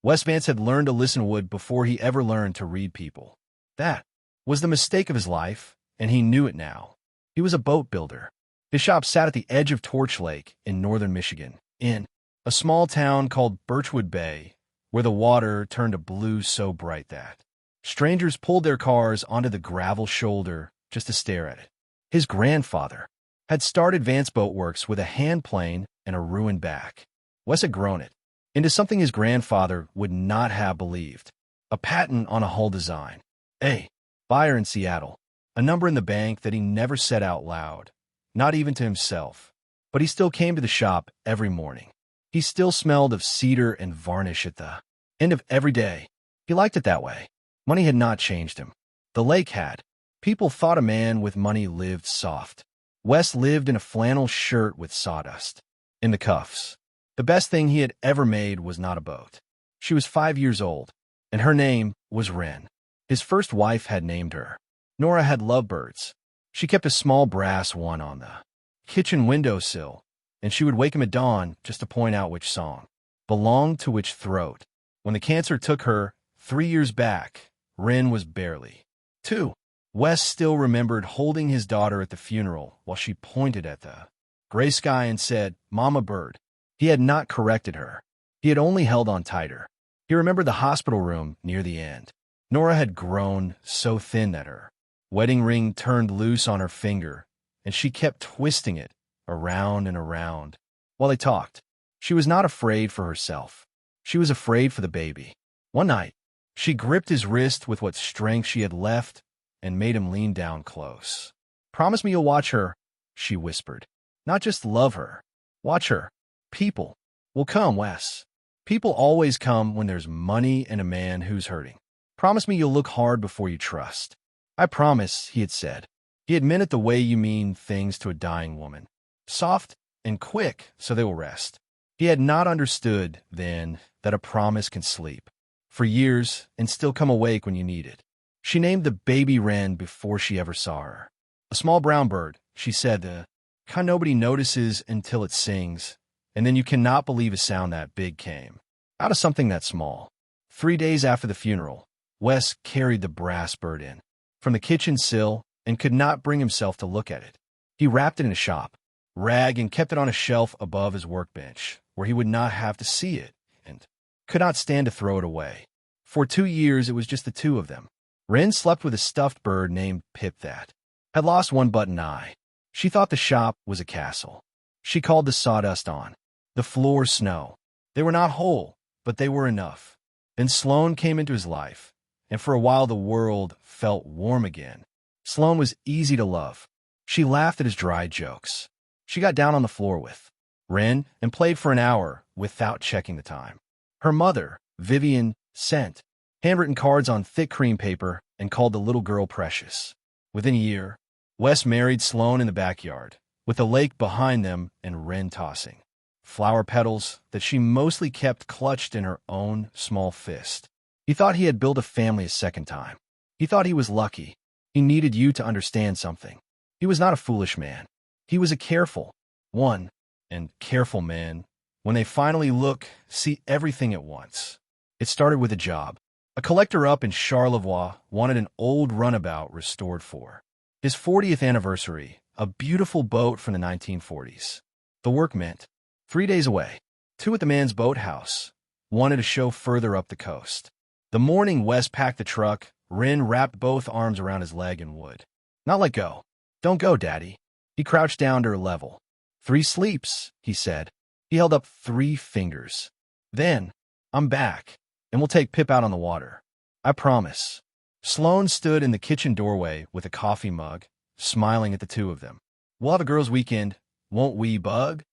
Wes Vance had learned to listen to wood before he ever learned to read people. That was the mistake of his life, and he knew it now. He was a boat builder. His shop sat at the edge of Torch Lake in northern Michigan, in a small town called Birchwood Bay, where the water turned a blue so bright that strangers pulled their cars onto the gravel shoulder just to stare at it. His grandfather had started Vance Boat Works with a hand plane and a ruined back. Wes had grown it into something his grandfather would not have believed. A patent on a hull design, a buyer in Seattle, a number in the bank that he never said out loud, not even to himself. But he still came to the shop every morning. He still smelled of cedar and varnish at the end of every day. He liked it that way. Money had not changed him. The lake had. People thought a man with money lived soft. Wes lived in a flannel shirt with sawdust in the cuffs. The best thing he had ever made was not a boat. She was 5 years old, and her name was Wren. His first wife had named her. Nora had lovebirds. She kept a small brass one on the kitchen windowsill, and she would wake him at dawn just to point out which song belonged to which throat. When the cancer took her 3 years back, Wren was barely 2. Wes still remembered holding his daughter at the funeral while she pointed at the gray sky and said, "Mama Bird." He had not corrected her. He had only held on tighter. He remembered the hospital room near the end. Nora had grown so thin that her wedding ring turned loose on her finger, and she kept twisting it around and around while they talked. She was not afraid for herself. She was afraid for the baby. One night, she gripped his wrist with what strength she had left and made him lean down close. "Promise me you'll watch her," she whispered. "Not just love her. Watch her. People will come, Wes. People always come when there's money and a man who's hurting. Promise me you'll look hard before you trust." "I promise," he had said. He had meant it the way you mean things to a dying woman. Soft and quick so they will rest. He had not understood then that a promise can sleep for years and still come awake when you need it. She named the baby Wren before she ever saw her. A small brown bird, she said, the kind nobody notices until it sings, and then you cannot believe a sound that big came out of something that small. 3 days after the funeral, Wes carried the brass bird in from the kitchen sill and could not bring himself to look at it. He wrapped it in a shop rag and kept it on a shelf above his workbench, where he would not have to see it, and could not stand to throw it away. For 2 years, it was just the two of them. Wren slept with a stuffed bird named Pip that had lost one button eye. She thought the shop was a castle. She called the sawdust on the floor snow. They were not whole, but they were enough. Then Sloan came into his life, and for a while the world felt warm again. Sloan was easy to love. She laughed at his dry jokes. She got down on the floor with Wren and played for an hour without checking the time. Her mother, Vivian, sent handwritten cards on thick cream paper and called the little girl Precious. Within a year, Wes married Sloan in the backyard, with the lake behind them and Wren tossing flower petals that she mostly kept clutched in her own small fist. He thought he had built a family a second time. He thought he was lucky. He needed you to understand something. He was not a foolish man. He was a careful one, and careful men, when they finally look, see everything at once. It started with a job. A collector up in Charlevoix wanted an old runabout restored for his 40th anniversary, a beautiful boat from the 1940s. The work meant 3 days away, 2 at the man's boathouse, wanted a show further up the coast. The morning Wes packed the truck, Wren wrapped both arms around his leg and would not let go. "Don't go, Daddy." He crouched down to her level. 3 sleeps, he said. He held up 3 fingers. "Then, I'm back, and we'll take Pip out on the water. I promise." Sloan stood in the kitchen doorway with a coffee mug, smiling at the two of them. "We'll have a girls' weekend, won't we, Bug?"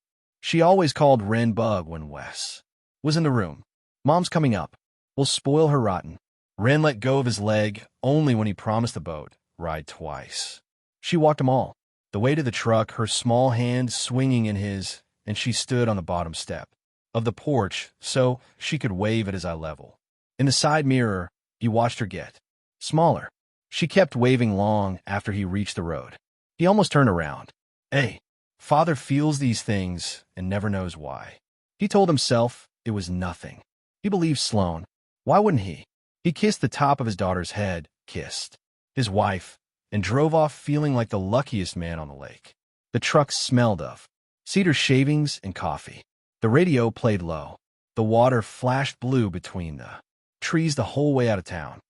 She always called Wren Bug when Wes was in the room. "Mom's coming up. We'll spoil her rotten." Wren let go of his leg only when he promised the boat ride twice. She walked them all, the way to the truck, her small hand swinging in his, and she stood on the bottom step of the porch so she could wave at his eye level. In the side mirror, he watched her get smaller. She kept waving long after he reached the road. He almost turned around. "Hey, Father feels these things and never knows why." He told himself it was nothing. He believed Sloane. Why wouldn't he? He kissed the top of his daughter's head, kissed his wife, and drove off feeling like the luckiest man on the lake. The truck smelled of cedar shavings and coffee. The radio played low. The water flashed blue between the trees the whole way out of town.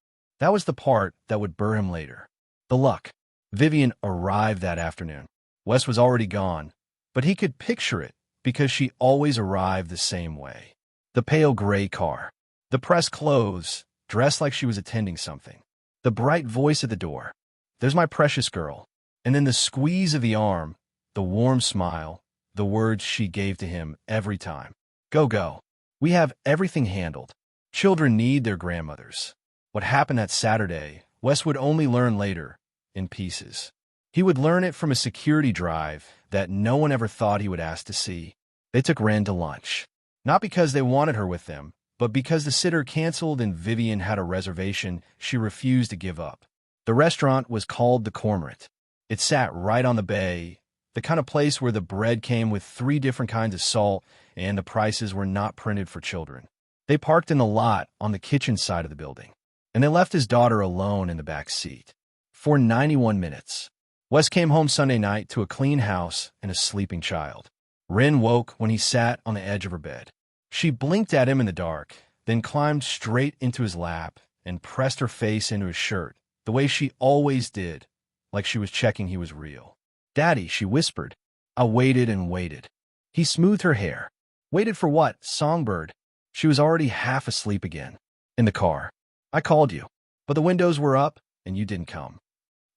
That was the part that would burn him later. The luck. Vivian arrived that afternoon. Wes was already gone, but he could picture it because she always arrived the same way. The pale gray car. The pressed clothes, dressed like she was attending something. The bright voice at the door. "There's my precious girl." And then the squeeze of the arm, the warm smile, the words she gave to him every time. "Go, go. We have everything handled. Children need their grandmothers." What happened that Saturday, Wes would only learn later, in pieces. He would learn it from a security drive that no one ever thought he would ask to see. They took Wren to lunch. Not because they wanted her with them, but because the sitter canceled and Vivian had a reservation she refused to give up. The restaurant was called the Cormorant. It sat right on the bay, the kind of place where the bread came with 3 different kinds of salt and the prices were not printed for children. They parked in the lot on the kitchen side of the building, and they left his daughter alone in the back seat. For 91 minutes. Wes came home Sunday night to a clean house and a sleeping child. Wren woke when he sat on the edge of her bed. She blinked at him in the dark, then climbed straight into his lap and pressed her face into his shirt, the way she always did, like she was checking he was real. "Daddy," she whispered. I waited and waited. He smoothed her hair. Waited for what, songbird? She was already half asleep again. In the car. "I called you, but the windows were up and you didn't come."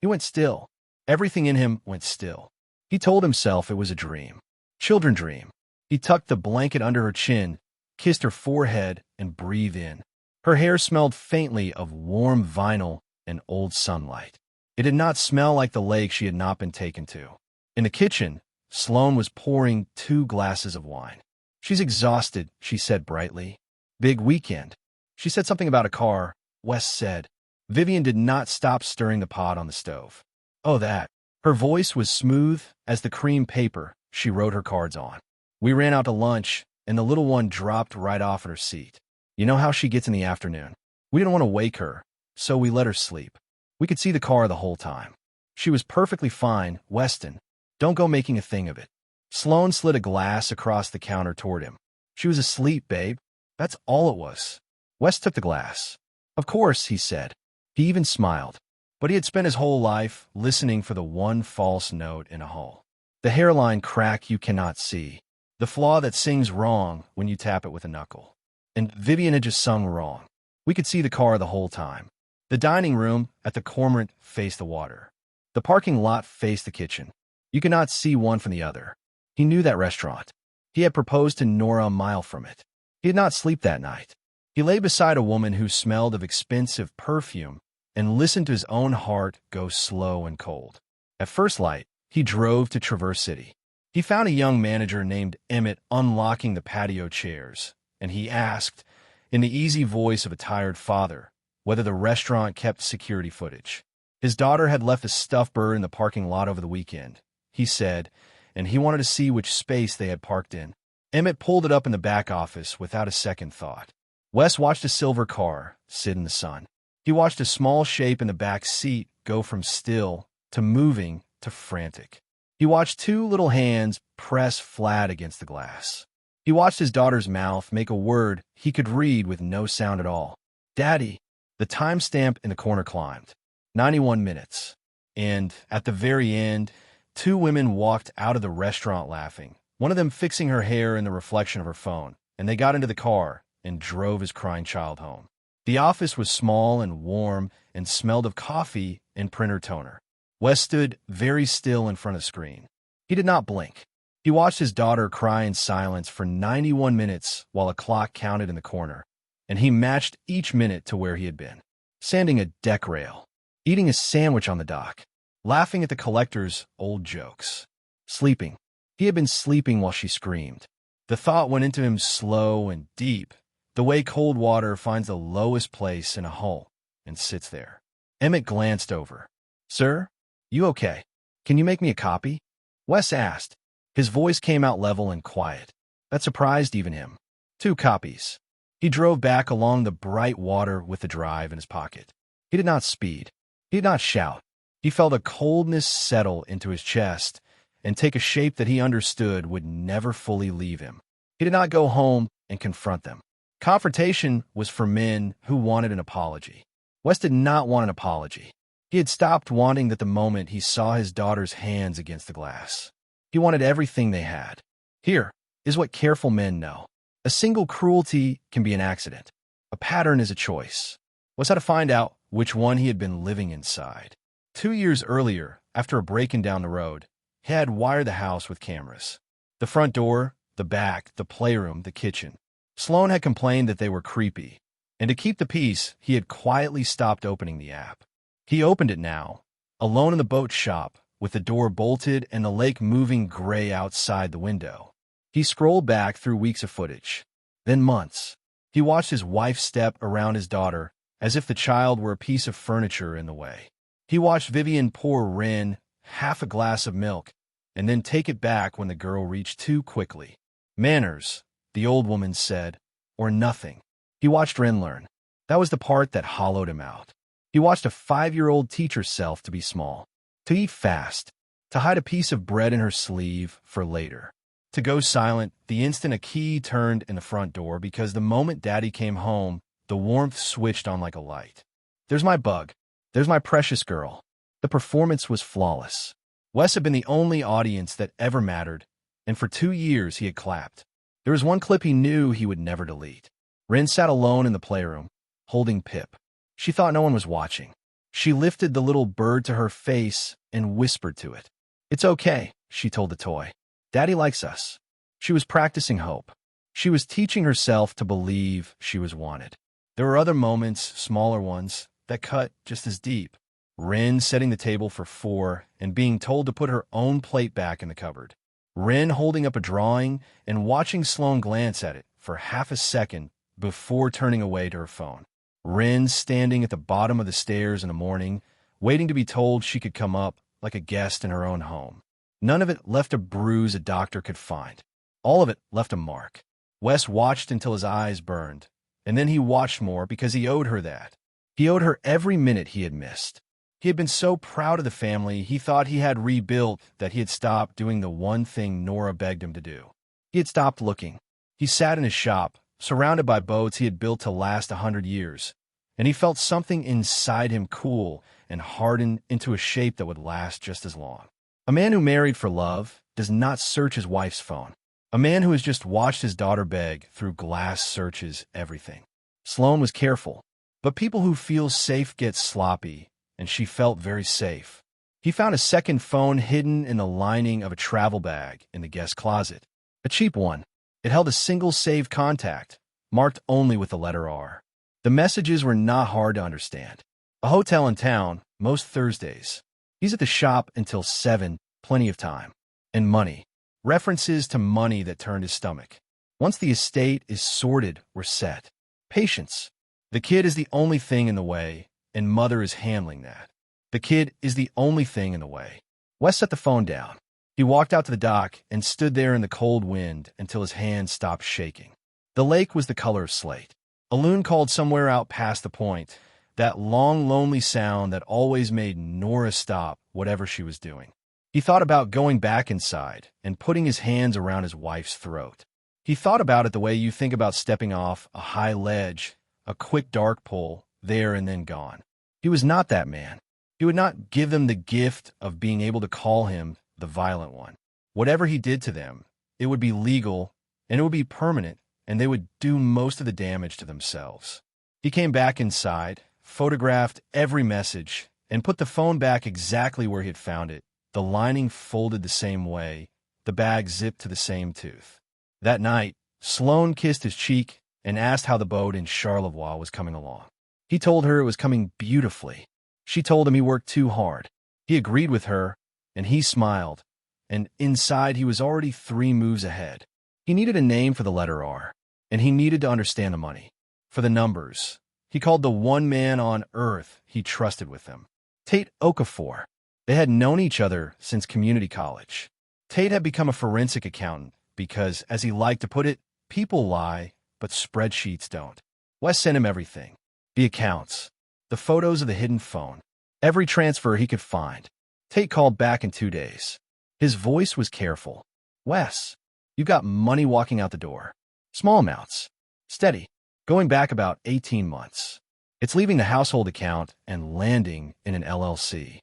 He went still. Everything in him went still. He told himself it was a dream. Children dream. He tucked the blanket under her chin, kissed her forehead, and breathed in. Her hair smelled faintly of warm vinyl and old sunlight. It did not smell like the lake she had not been taken to. In the kitchen, Sloane was pouring 2 glasses of wine. "She's exhausted," she said brightly. "Big weekend." She said something about a car. Wes said. Vivian did not stop stirring the pot on the stove. "Oh, that." Her voice was smooth as the cream paper she wrote her cards on. "We ran out to lunch, and the little one dropped right off at her seat. You know how she gets in the afternoon. We didn't want to wake her, so we let her sleep. We could see the car the whole time. She was perfectly fine, Weston. Don't go making a thing of it." Sloane slid a glass across the counter toward him. "She was asleep, babe. That's all it was." Wes took the glass. "Of course," he said. He even smiled. But he had spent his whole life listening for the one false note in a hull. The hairline crack you cannot see. The flaw that sings wrong when you tap it with a knuckle. And Vivian had just sung wrong. We could see the car the whole time. The dining room at the Cormorant faced the water. The parking lot faced the kitchen. You could not see one from the other. He knew that restaurant. He had proposed to Nora a mile from it. He did not sleep that night. He lay beside a woman who smelled of expensive perfume and listened to his own heart go slow and cold. At first light, he drove to Traverse City. He found a young manager named Emmett unlocking the patio chairs, and he asked, in the easy voice of a tired father, whether the restaurant kept security footage. His daughter had left a stuffed bird in the parking lot over the weekend, he said, and he wanted to see which space they had parked in. Emmett pulled it up in the back office without a second thought. Wes watched a silver car sit in the sun. He watched a small shape in the back seat go from still to moving to frantic. He watched 2 little hands press flat against the glass. He watched his daughter's mouth make a word he could read with no sound at all. "Daddy." The timestamp in the corner climbed. 91 minutes. And at the very end, 2 women walked out of the restaurant laughing, one of them fixing her hair in the reflection of her phone, and they got into the car and drove his crying child home. The office was small and warm and smelled of coffee and printer toner. Wes stood very still in front of the screen. He did not blink. He watched his daughter cry in silence for 91 minutes while a clock counted in the corner, and he matched each minute to where he had been. Sanding a deck rail, eating a sandwich on the dock, laughing at the collector's old jokes. Sleeping. He had been sleeping while she screamed. The thought went into him slow and deep, the way cold water finds the lowest place in a hull and sits there. Emmett glanced over. "Sir, you okay? Can you make me a copy?" Wes asked. His voice came out level and quiet. That surprised even him. 2 copies. He drove back along the bright water with the drive in his pocket. He did not speed. He did not shout. He felt a coldness settle into his chest and take a shape that he understood would never fully leave him. He did not go home and confront them. Confrontation was for men who wanted an apology. Wes did not want an apology. He had stopped wanting that the moment he saw his daughter's hands against the glass. He wanted everything they had. Here is what careful men know. A single cruelty can be an accident. A pattern is a choice. Wes had to find out which one he had been living inside. 2 years earlier, after a break-in down the road, he had wired the house with cameras. The front door, the back, the playroom, the kitchen. Sloan had complained that they were creepy, and to keep the peace, he had quietly stopped opening the app. He opened it now, alone in the boat shop, with the door bolted and the lake moving gray outside the window. He scrolled back through weeks of footage, then months. He watched his wife step around his daughter as if the child were a piece of furniture in the way. He watched Vivian pour Wren half a glass of milk and then take it back when the girl reached too quickly. Manners, the old woman said, or nothing. He watched Wren learn. That was the part that hollowed him out. He watched a 5-year-old teach herself to be small, to eat fast, to hide a piece of bread in her sleeve for later, to go silent the instant a key turned in the front door because the moment Daddy came home, the warmth switched on like a light. There's my bug. There's my precious girl. The performance was flawless. Wes had been the only audience that ever mattered, and for 2 years he had clapped. There was one clip he knew he would never delete. Wren sat alone in the playroom, holding Pip. She thought no one was watching. She lifted the little bird to her face and whispered to it. "It's okay," she told the toy. "Daddy likes us." She was practicing hope. She was teaching herself to believe she was wanted. There were other moments, smaller ones, that cut just as deep. Wren setting the table for 4 and being told to put her own plate back in the cupboard. Wren holding up a drawing and watching Sloan glance at it for half a second before turning away to her phone. Wren standing at the bottom of the stairs in the morning, waiting to be told she could come up like a guest in her own home. None of it left a bruise a doctor could find. All of it left a mark. Wes watched until his eyes burned, and then he watched more because he owed her that. He owed her every minute he had missed. He had been so proud of the family he thought he had rebuilt that he had stopped doing the one thing Nora begged him to do. He had stopped looking. He sat in his shop, surrounded by boats he had built to last 100 years, and he felt something inside him cool and harden into a shape that would last just as long. A man who married for love does not search his wife's phone. A man who has just watched his daughter beg through glass searches everything. Sloan was careful, but people who feel safe get sloppy, and she felt very safe. He found a second phone hidden in the lining of a travel bag in the guest closet. A cheap one. It held a single saved contact, marked only with the letter R. The messages were not hard to understand. A hotel in town, most Thursdays. He's at the shop until 7, plenty of time. And money. References to money that turned his stomach. Once the estate is sorted, we're set. Patience. The kid is the only thing in the way, and Mother is handling that. The kid is the only thing in the way. Wes set the phone down. He walked out to the dock and stood there in the cold wind until his hands stopped shaking. The lake was the color of slate. A loon called somewhere out past the point, that long, lonely sound that always made Nora stop whatever she was doing. He thought about going back inside and putting his hands around his wife's throat. He thought about it the way you think about stepping off a high ledge, a quick dark pull, there and then gone. He was not that man. He would not give them the gift of being able to call him the violent one. Whatever he did to them, it would be legal, and it would be permanent, and they would do most of the damage to themselves. He came back inside, photographed every message, and put the phone back exactly where he had found it, the lining folded the same way, the bag zipped to the same tooth. That night, Sloan kissed his cheek and asked how the boat in Charlevoix was coming along. He told her it was coming beautifully. She told him he worked too hard. He agreed with her, and he smiled, and inside he was already 3 moves ahead. He needed a name for the letter R, and he needed to understand the money. For the numbers, he called the one man on earth he trusted with them. Tate Okafor. They had known each other since community college. Tate had become a forensic accountant because, as he liked to put it, people lie, but spreadsheets don't. Wes sent him everything. The accounts, the photos of the hidden phone, every transfer he could find. Tate called back in 2 days. His voice was careful. Wes, you got money walking out the door. Small amounts. Steady. Going back about 18 months. It's leaving the household account and landing in an LLC.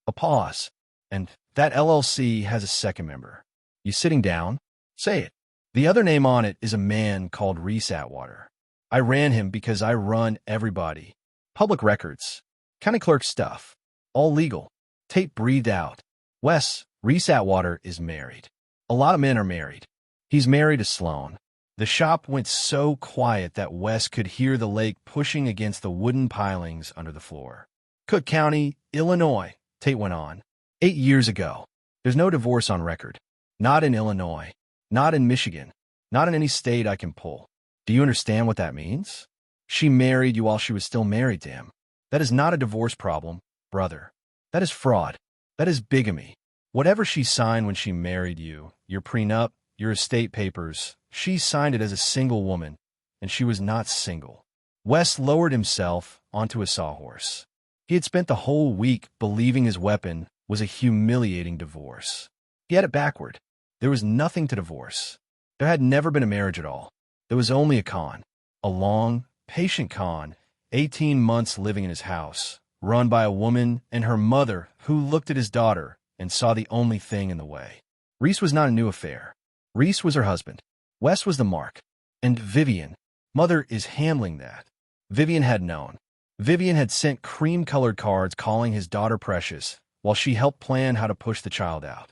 A pause. And that LLC has a second member. You sitting down? Say it. The other name on it is a man called Reese Atwater. I ran him because I run everybody. Public records. County clerk stuff. All legal. Tate breathed out. Wes, Reese Atwater is married. A lot of men are married. He's married to Sloan. The shop went so quiet that Wes could hear the lake pushing against the wooden pilings under the floor. Cook County, Illinois, Tate went on. 8 years ago. There's no divorce on record. Not in Illinois. Not in Michigan. Not in any state I can pull. Do you understand what that means? She married you while she was still married to him. That is not a divorce problem, brother. That is fraud. That is bigamy. Whatever she signed when she married you, your prenup, your estate papers, she signed it as a single woman, and she was not single. Wes lowered himself onto a sawhorse. He had spent the whole week believing his weapon was a humiliating divorce. He had it backward. There was nothing to divorce. There had never been a marriage at all. There was only a con. A long, patient con, 18 months living in his house, run by a woman and her mother who looked at his daughter and saw the only thing in the way. Reese was not a new affair. Reese was her husband. Wes was the mark. And Vivian, mother, is handling that. Vivian had known. Vivian had sent cream-colored cards calling his daughter precious while she helped plan how to push the child out.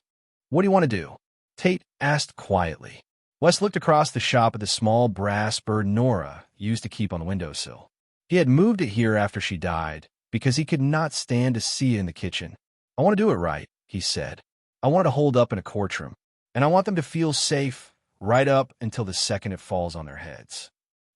What do you want to do? Tate asked quietly. Wes looked across the shop at the small brass bird Nora used to keep on the windowsill. He had moved it here after she died because he could not stand to see it in the kitchen. I want to do it right, he said. I want it to hold up in a courtroom, and I want them to feel safe right up until the second it falls on their heads.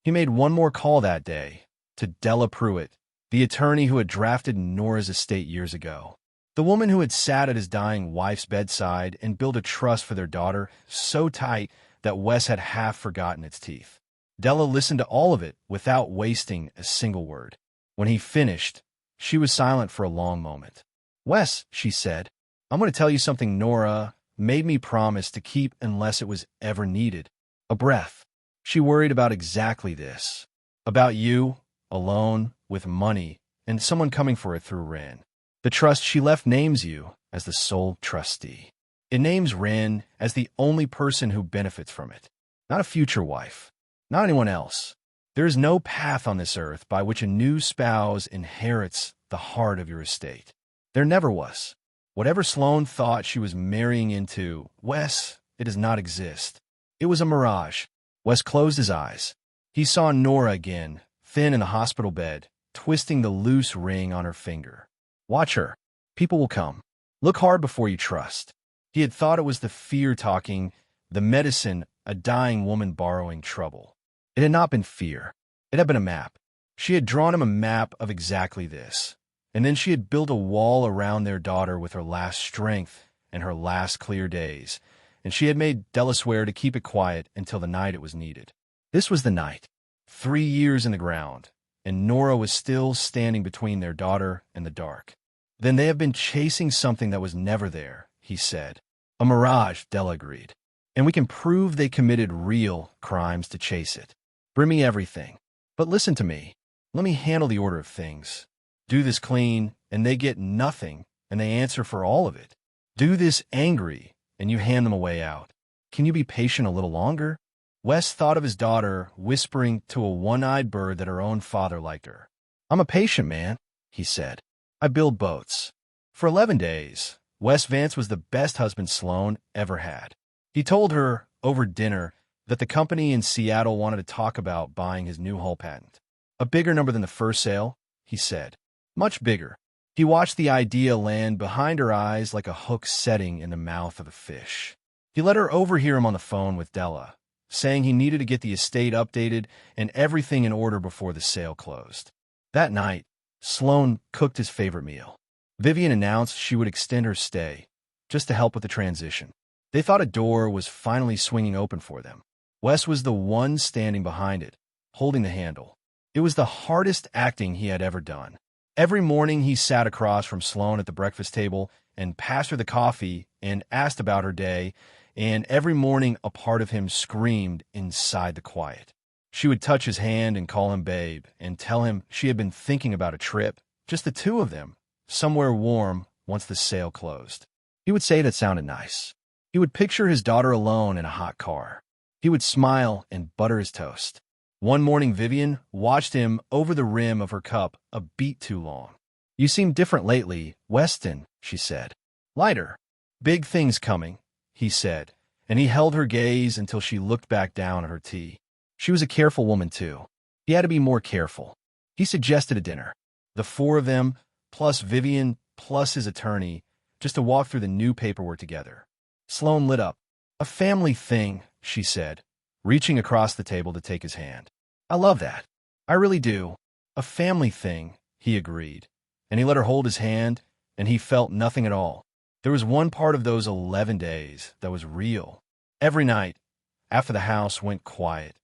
He made one more call that day to Della Pruitt, the attorney who had drafted Nora's estate years ago. The woman who had sat at his dying wife's bedside and built a trust for their daughter so tight that Wes had half forgotten its teeth. Della listened to all of it without wasting a single word. When he finished, she was silent for a long moment. Wes, she said, I'm going to tell you something Nora made me promise to keep unless it was ever needed. A breath. She worried about exactly this. About you, alone, with money, and someone coming for it through Wren. The trust she left names you as the sole trustee. It names Wren as the only person who benefits from it. Not a future wife. Not anyone else. There is no path on this earth by which a new spouse inherits the heart of your estate. There never was. Whatever Sloan thought she was marrying into, Wes, it does not exist. It was a mirage. Wes closed his eyes. He saw Nora again, thin in the hospital bed, twisting the loose ring on her finger. Watch her. People will come. Look hard before you trust. He had thought it was the fear talking, the medicine, a dying woman borrowing trouble. It had not been fear. It had been a map. She had drawn him a map of exactly this. And then she had built a wall around their daughter with her last strength and her last clear days. And she had made Della swear to keep it quiet until the night it was needed. This was the night. 3 years in the ground, and Nora was still standing between their daughter and the dark. Then they have been chasing something that was never there, he said. A mirage, Della agreed. And we can prove they committed real crimes to chase it. Bring me everything. But listen to me. Let me handle the order of things. Do this clean, and they get nothing, and they answer for all of it. Do this angry, and you hand them a way out. Can you be patient a little longer? Wes thought of his daughter whispering to a one-eyed bird that her own father liked her. I'm a patient man, he said. I build boats. For 11 days, Wes Vance was the best husband Sloan ever had. He told her, over dinner, that the company in Seattle wanted to talk about buying his new hull patent. A bigger number than the first sale, he said. Much bigger. He watched the idea land behind her eyes like a hook setting in the mouth of a fish. He let her overhear him on the phone with Della, saying he needed to get the estate updated and everything in order before the sale closed. That night, Sloan cooked his favorite meal. Vivian announced she would extend her stay, just to help with the transition. They thought a door was finally swinging open for them. Wes was the one standing behind it, holding the handle. It was the hardest acting he had ever done. Every morning he sat across from Sloane at the breakfast table and passed her the coffee and asked about her day, and every morning a part of him screamed inside the quiet. She would touch his hand and call him babe, and tell him she had been thinking about a trip, just the two of them, somewhere warm once the sale closed. He would say that sounded nice. He would picture his daughter alone in a hot car. He would smile and butter his toast. One morning Vivian watched him over the rim of her cup a beat too long. "You seem different lately, Weston," she said. "Lighter. Big things coming," he said, and he held her gaze until she looked back down at her tea. She was a careful woman, too. He had to be more careful. He suggested a dinner. The four of them, plus Vivian, plus his attorney, just to walk through the new paperwork together. Sloane lit up. "A family thing," she said, reaching across the table to take his hand. "I love that. I really do. A family thing," he agreed. And he let her hold his hand, and he felt nothing at all. There was one part of those 11 days that was real. Every night, after the house went quiet,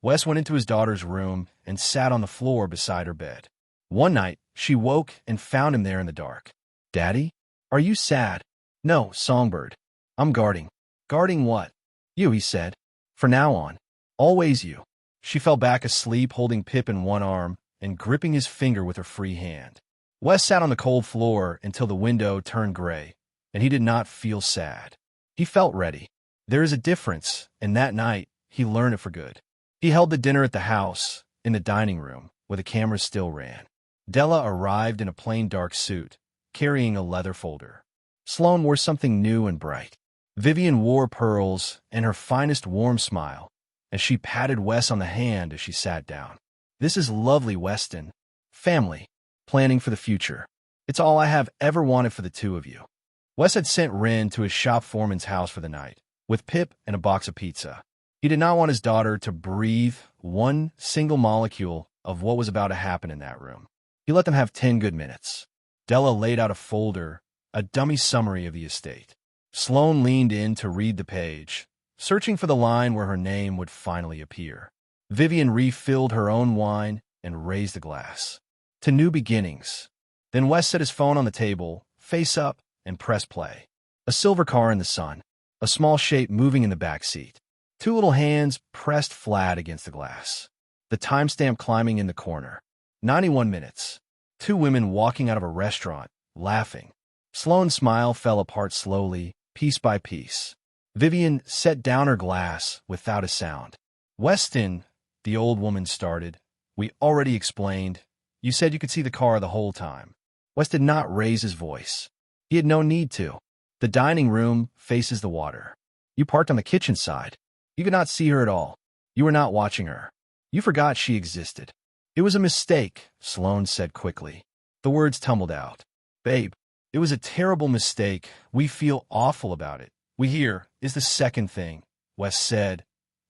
Wes went into his daughter's room and sat on the floor beside her bed. One night, she woke and found him there in the dark. "Daddy? Are you sad?" "No, Songbird. I'm guarding." "Guarding what?" "You," he said. "For now on. Always you." She fell back asleep, holding Pip in one arm and gripping his finger with her free hand. Wes sat on the cold floor until the window turned gray, and he did not feel sad. He felt ready. There is a difference, and that night, he learned it for good. He held the dinner at the house, in the dining room, where the cameras still ran. Della arrived in a plain dark suit, carrying a leather folder. Sloane wore something new and bright. Vivian wore pearls and her finest warm smile, as she patted Wes on the hand as she sat down. "This is lovely, Weston. Family. Planning for the future. It's all I have ever wanted for the two of you." Wes had sent Wren to his shop foreman's house for the night, with Pip and a box of pizza. He did not want his daughter to breathe one single molecule of what was about to happen in that room. He let them have 10 good minutes. Della laid out a folder, a dummy summary of the estate. Sloane leaned in to read the page, searching for the line where her name would finally appear. Vivian refilled her own wine and raised a glass. "To new beginnings." Then Wes set his phone on the table, face up, and pressed play. A silver car in the sun, a small shape moving in the back seat. Two little hands pressed flat against the glass. The timestamp climbing in the corner. 91 minutes. Two women walking out of a restaurant, laughing. Sloane's smile fell apart slowly, piece by piece. Vivian set down her glass without a sound. "Weston," the old woman started, "we already explained. You said you could see the car the whole time." Wes did not raise his voice. He had no need to. "The dining room faces the water. You parked on the kitchen side. You could not see her at all. You were not watching her. You forgot she existed." "It was a mistake," Sloane said quickly. The words tumbled out. "Babe, it was a terrible mistake. We feel awful about it. We hear is the second thing," Wes said,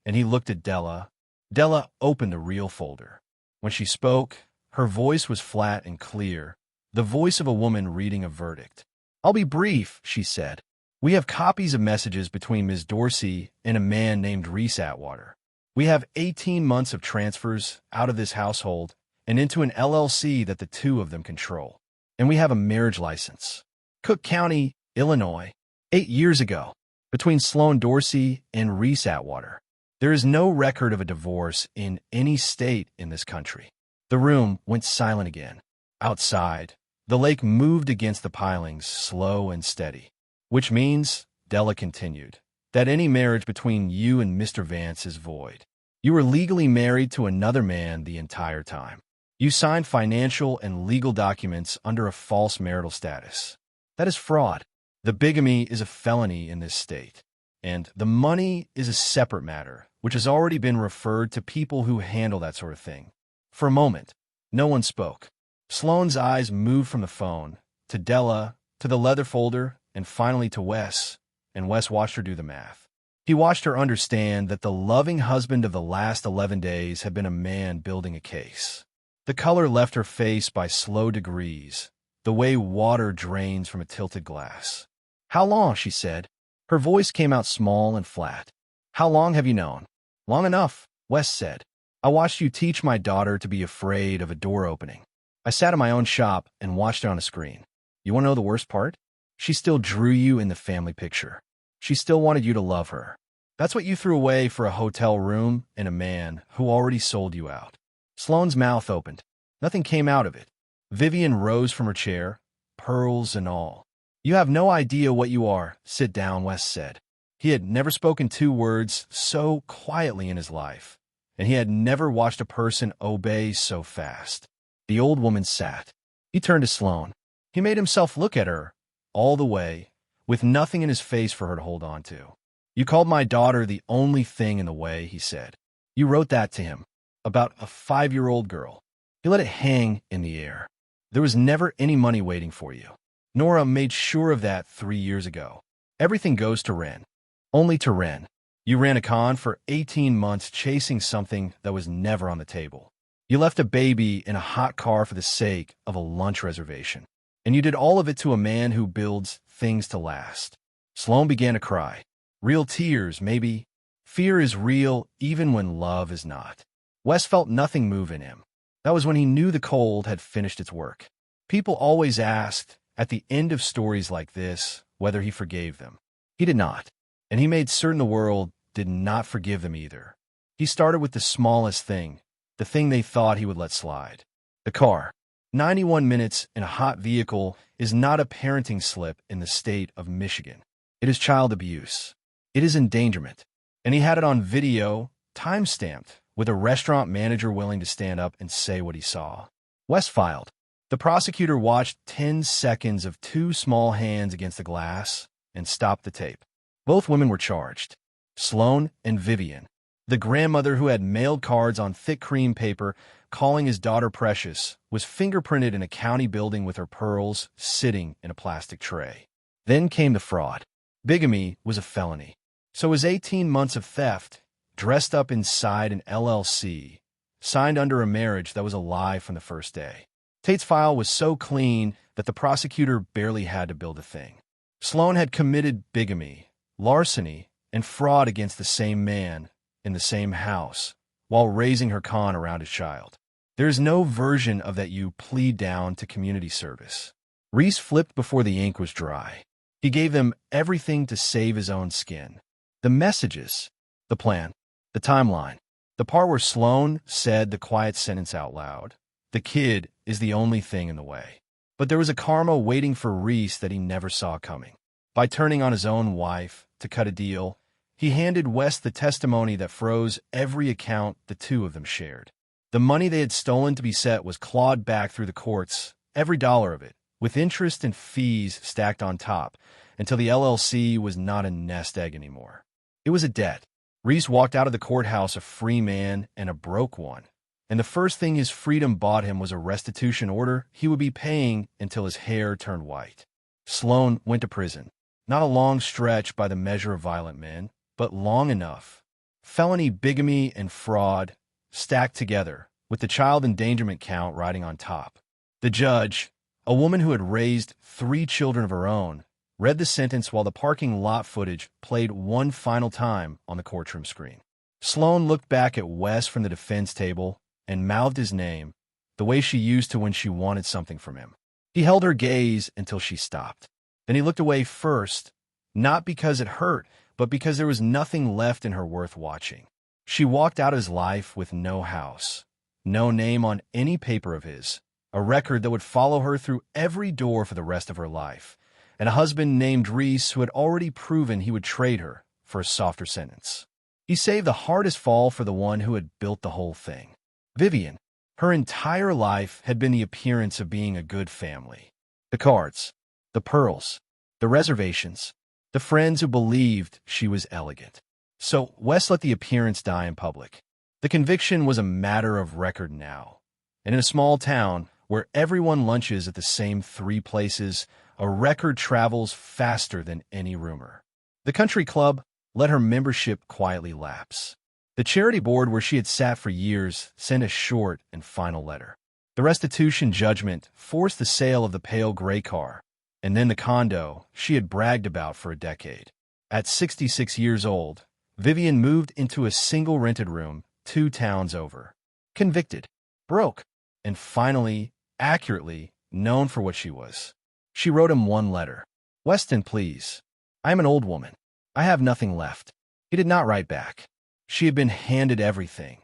and he looked at Della. Della opened the real folder. When she spoke, her voice was flat and clear, the voice of a woman reading a verdict. "I'll be brief," she said. "We have copies of messages between Ms. Dorsey and a man named Reese Atwater. We have 18 months of transfers out of this household and into an LLC that the two of them control. And we have a marriage license. Cook County, Illinois, 8 years ago, between Sloane Dorsey and Reese Atwater. There is no record of a divorce in any state in this country." The room went silent again. Outside, the lake moved against the pilings, slow and steady. "Which means," Della continued, "that any marriage between you and Mr. Vance is void. You were legally married to another man the entire time. You signed financial and legal documents under a false marital status. That is fraud. The bigamy is a felony in this state. And the money is a separate matter, which has already been referred to people who handle that sort of thing." For a moment, no one spoke. Sloane's eyes moved from the phone, to Della, to the leather folder, and finally to Wes, and Wes watched her do the math. He watched her understand that the loving husband of the last 11 days had been a man building a case. The color left her face by slow degrees, the way water drains from a tilted glass. "How long?" she said. Her voice came out small and flat. "How long have you known?" Long enough, Wes said. I watched you teach my daughter to be afraid of a door opening. I sat in my own shop and watched it on a screen. You want to know the worst part? She still drew you in the family picture. She still wanted you to love her. That's what you threw away for a hotel room and a man who already sold you out. Sloane's mouth opened. Nothing came out of it. Vivian rose from her chair, pearls and all. You have no idea what you are. Sit down, Wes said. He had never spoken 2 words so quietly in his life, and he had never watched a person obey so fast. The old woman sat. He turned to Sloane. He made himself look at her, all the way, with nothing in his face for her to hold on to. You called my daughter the only thing in the way, he said. You wrote that to him, about a 5-year-old girl. He let it hang in the air. There was never any money waiting for you. Nora made sure of that 3 years ago. Everything goes to Wren. Only to Wren. You ran a con for 18 months chasing something that was never on the table. You left a baby in a hot car for the sake of a lunch reservation. And you did all of it to a man who builds things to last. Sloane began to cry. Real tears, maybe. Fear is real even when love is not. Wes felt nothing move in him. That was when he knew the cold had finished its work. People always asked, at the end of stories like this, whether he forgave them. He did not. And he made certain the world did not forgive them either. He started with the smallest thing, the thing they thought he would let slide. The car. 91 minutes in a hot vehicle is not a parenting slip in the state of Michigan. It is child abuse. It is endangerment. And he had it on video, time-stamped, with a restaurant manager willing to stand up and say what he saw. Wes filed. The prosecutor watched 10 seconds of 2 small hands against the glass and stopped the tape. Both women were charged. Sloane and Vivian. The grandmother who had mailed cards on thick cream paper calling his daughter precious was fingerprinted in a county building with her pearls sitting in a plastic tray. Then came the fraud. Bigamy was a felony. So was 18 months of theft, dressed up inside an LLC, signed under a marriage that was a lie from the first day. Tate's file was so clean that the prosecutor barely had to build a thing. Sloane had committed bigamy, larceny, and fraud against the same man in the same house while raising her con around his child. There is no version of that you plead down to community service. Reese flipped before the ink was dry. He gave them everything to save his own skin. The messages, the plan, the timeline, the part where Sloane said the quiet sentence out loud. The kid is the only thing in the way. But there was a karma waiting for Reese that he never saw coming. By turning on his own wife to cut a deal, he handed Wes the testimony that froze every account the 2 of them shared. The money they had stolen to be set was clawed back through the courts, every dollar of it, with interest and fees stacked on top, until the LLC was not a nest egg anymore. It was a debt. Reese walked out of the courthouse a free man and a broke one. And the first thing his freedom bought him was a restitution order he would be paying until his hair turned white. Sloane went to prison. Not a long stretch by the measure of violent men, but long enough. Felony bigamy and fraud stacked together, with the child endangerment count riding on top. The judge, a woman who had raised 3 children of her own, read the sentence while the parking lot footage played one final time on the courtroom screen. Sloane looked back at Wes from the defense table and mouthed his name, the way she used to when she wanted something from him. He held her gaze until she stopped. Then he looked away first, not because it hurt, but because there was nothing left in her worth watching. She walked out of his life with no house, no name on any paper of his, a record that would follow her through every door for the rest of her life, and a husband named Reese who had already proven he would trade her for a softer sentence. He saved the hardest fall for the one who had built the whole thing. Vivian, her entire life had been the appearance of being a good family. The cards, the pearls, the reservations, the friends who believed she was elegant. So Wes let the appearance die in public. The conviction was a matter of record now. And in a small town where everyone lunches at the same 3 places, a record travels faster than any rumor. The country club let her membership quietly lapse. The charity board where she had sat for years sent a short and final letter. The restitution judgment forced the sale of the pale gray car, and then the condo she had bragged about for a decade. At 66 years old, Vivian moved into a single rented room 2 towns over. Convicted, broke, and finally, accurately, known for what she was. She wrote him one letter. "Weston, please. I am an old woman. I have nothing left." He did not write back. She had been handed everything,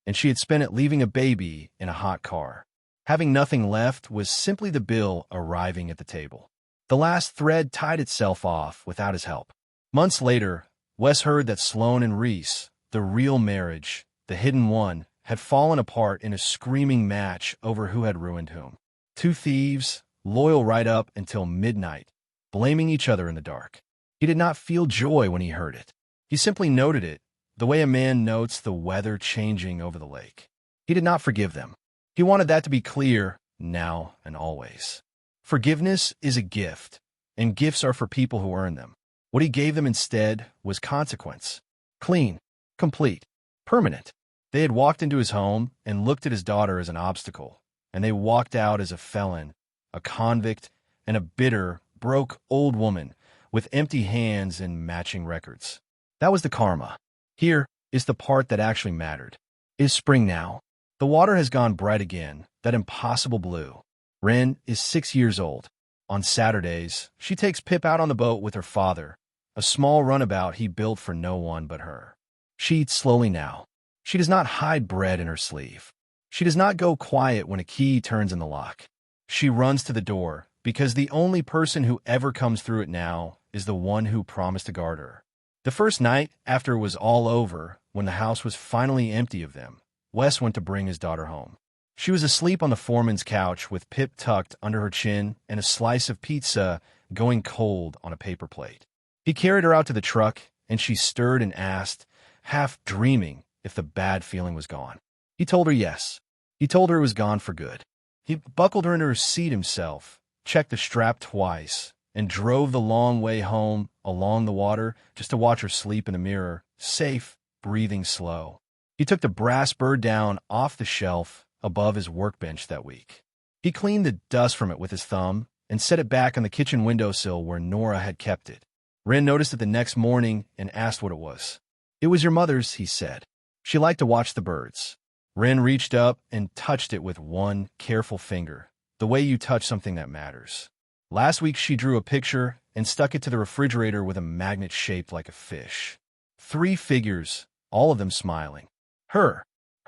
and she had spent it leaving a baby in a hot car. Having nothing left was simply the bill arriving at the table. The last thread tied itself off without his help. Months later, Wes heard that Sloane and Reese, the real marriage, the hidden one, had fallen apart in a screaming match over who had ruined whom. Two thieves, loyal right up until midnight, blaming each other in the dark. He did not feel joy when he heard it. He simply noted it, the way a man notes the weather changing over the lake. He did not forgive them. He wanted that to be clear, now and always. Forgiveness is a gift, and gifts are for people who earn them. What he gave them instead was consequence. Clean, complete, permanent. They had walked into his home and looked at his daughter as an obstacle, and they walked out as a felon, a convict, and a bitter, broke old woman with empty hands and matching records. That was the karma. Here is the part that actually mattered. It is spring now. The water has gone bright again, that impossible blue. Wren is 6 years old. On Saturdays, she takes Pip out on the boat with her father, a small runabout he built for no one but her. She eats slowly now. She does not hide bread in her sleeve. She does not go quiet when a key turns in the lock. She runs to the door, because the only person who ever comes through it now is the one who promised to guard her. The first night, after it was all over, when the house was finally empty of them, Wes went to bring his daughter home. She was asleep on the foreman's couch with Pip tucked under her chin and a slice of pizza going cold on a paper plate. He carried her out to the truck, and she stirred and asked, half dreaming, if the bad feeling was gone. He told her yes. He told her it was gone for good. He buckled her into her seat himself, checked the strap twice, and drove the long way home along the water just to watch her sleep in the mirror, safe, breathing slow. He took the brass bird down off the shelf above his workbench that week. He cleaned the dust from it with his thumb and set it back on the kitchen windowsill where Nora had kept it. Wren noticed it the next morning and asked what it was. "It was your mother's," he said. "She liked to watch the birds." Wren reached up and touched it with one careful finger, the way you touch something that matters. Last week she drew a picture and stuck it to the refrigerator with a magnet shaped like a fish. 3 figures, all of them smiling. Her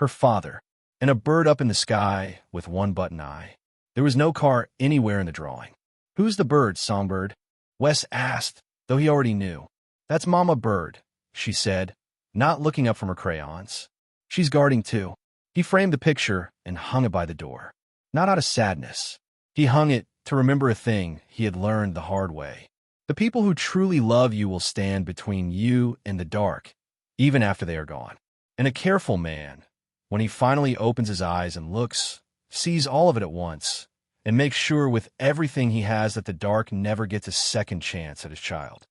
father, and a bird up in the sky with one button eye. There was no car anywhere in the drawing. "Who's the bird, Songbird?" Wes asked, though he already knew. "That's Mama Bird," she said, not looking up from her crayons. "She's guarding too." He framed the picture and hung it by the door. Not out of sadness. He hung it to remember a thing he had learned the hard way. The people who truly love you will stand between you and the dark, even after they are gone. And a careful man, when he finally opens his eyes and looks, sees all of it at once, and makes sure with everything he has that the dark never gets a second chance at his child.